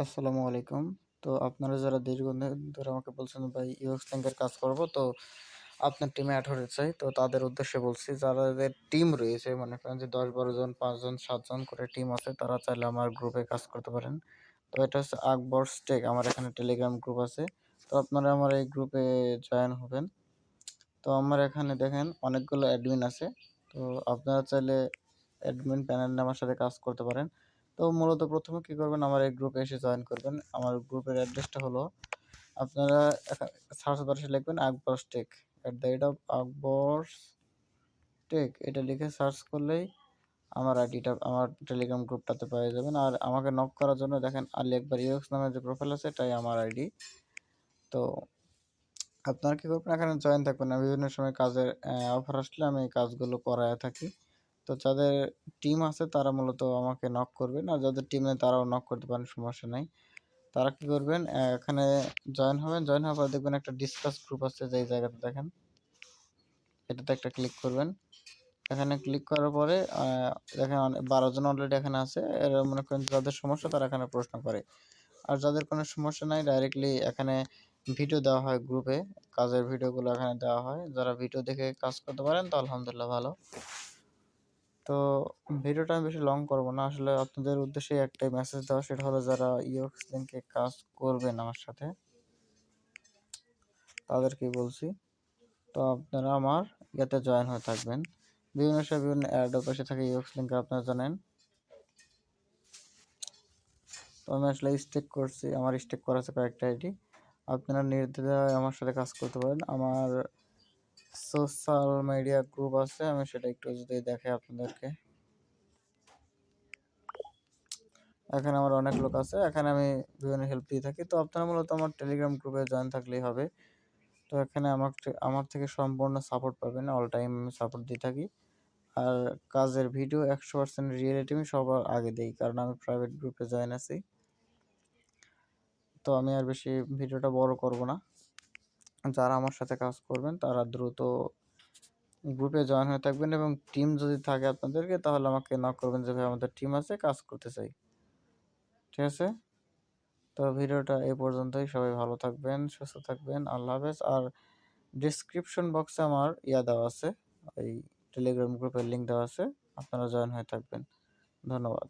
আসসালামু আলাইকুম। তো আপনারা যারা দীর্ঘদিন ধরে আমাকে বলছেন ভাই UX লিঙ্কের কাজ করব, তো আপনার টিমে এড হতে চাই। তো তাদের উদ্দেশ্যে বলছি, যাদের টিম রয়েছে মনে করেন যে ১০-১২ জন, ৫ জন, ৭ জন করে টিম আছে, তারা চাইলে আমার গ্রুপে কাজ করতে পারেন। তো এটা হচ্ছে আকবরস টেক, আমার এখানে টেলিগ্রাম গ্রুপ আছে। তো আপনারা আমার এই গ্রুপে জয়েন হবেন। তো আমার এখানে দেখেন অনেকগুলো অ্যাডমিন আছে। তো আপনারা চাইলে অ্যাডমিন প্যানেল নিয়ে আমার সাথে কাজ করতে পারেন। তো মূলত ১ম এ কি করবেন, আমার এই গ্রুপে এসে জয়েন করবেন। আমার গ্রুপের অ্যাড্রেসটা হলো, আপনারা সার্চ বারে এসে লিখবেন আকবরস টেক, আকবরস টেক এটা লিখে সার্চ করলেই আমার আইডিটা, আমার টেলিগ্রাম গ্রুপটাতে পেয়ে যাবেন। আর আমাকে নক করার জন্য দেখেন আলী আকবর ইউএক্স নামে যে প্রোফাইল আছে, এটাই আমার আইডি। তো আপনারা কি করবেন, এখানে জয়েন থাকবেন না, বিভিন্ন সময় কাজের অফার আসলে আমি এই কাজগুলো করায় থাকি। তো যাদের টিম আছে তারা মূলত আমাকে নক করবেন, আর যাদের টিম নেই তারাও নক করতে পারেন, সমস্যা নাই। তারা কি করবেন, এখানে জয়েন হবেন। জয়েন হওয়ার পর দেখবেন একটা ডিসকাস গ্রুপ আছে, যেই জায়গাতে দেখেন এটাতে একটা ক্লিক করবেন। এখানে ক্লিক করার পরে দেখেন ১২ জন অলরেডি এখানে আছে। এরা মনে করেন যাদের সমস্যা তারা এখানে প্রশ্ন করে। আর যাদের কোনো সমস্যা নাই, ডাইরেক্টলি এখানে ভিডিও দেওয়া হয় গ্রুপে। কাজের ভিডিওগুলো এখানে দেওয়া হয়। যারা ভিডিও দেখে কাজ করতে পারেন তো আলহামদুলিল্লাহ ভালো। তো ভিডিওটা আমি বেশি লং করব না। আসলে আপনাদের উদ্দেশ্যে একটাই মেসেজ দেওয়া, সেটা হলো যারা ইউএক্স লিংকে কাজ করবেন আমার সাথে, তাদেরকেই বলছি। তো আপনারা আমার ইয়াতে জয়েন হয়ে থাকবেন। বিভিন্ন সময় বিভিন্ন অ্যাডও এসে থাকে ইউএক্স লিংকে, আপনারা জানেন। তো আমি আসলে স্টেক করছি, আমার স্টেক করা আছে কয়েকটা আইডি। আপনারা নির্দ্বিধায় আমার সাথে কাজ করতে পারেন। আমার সোশ্যাল মিডিয়া গ্রুপ আছে, আমি সেটা একটু যদি দেখে আপনাদেরকে। এখানে আমার অনেক লোক আছে, এখানে আমি বিভিন্ন হেল্প দিয়ে থাকি। তো আপনারা মূলত আমার টেলিগ্রাম গ্রুপে জয়েন থাকলেই হবে। তো এখানে আমার থেকে সম্পূর্ণ সাপোর্ট পাবেন, অল টাইম আমি সাপোর্ট দিয়ে থাকি। আর কাজের ভিডিও 100% রিয়েলিটি আমি সবার আগে দেই, কারণ আমি প্রাইভেট গ্রুপে জয়েন আছি। তো আমি আর বেশি ভিডিওটা বড় করব না। যারা আমার সাথে কাজ করবেন তারা দ্রুত গ্রুপে জয়েন হয়ে থাকবেন, এবং টিম যদি থাকে আপনাদেরকে, তাহলে আমাকে নক করবেন যে ভাই আমাদের টিম আছে, কাজ করতে চাই। ঠিক আছে? তো ভিডিওটা এই পর্যন্তই। সবাই ভালো থাকবেন, সুস্থ থাকবেন। আল্লাহ হাফেজ। আর ডেসক্রিপশন বক্সে আমার দেওয়া আছে, ওই টেলিগ্রাম গ্রুপের লিঙ্ক দেওয়া আছে, আপনারা জয়েন হয়ে থাকবেন। ধন্যবাদ।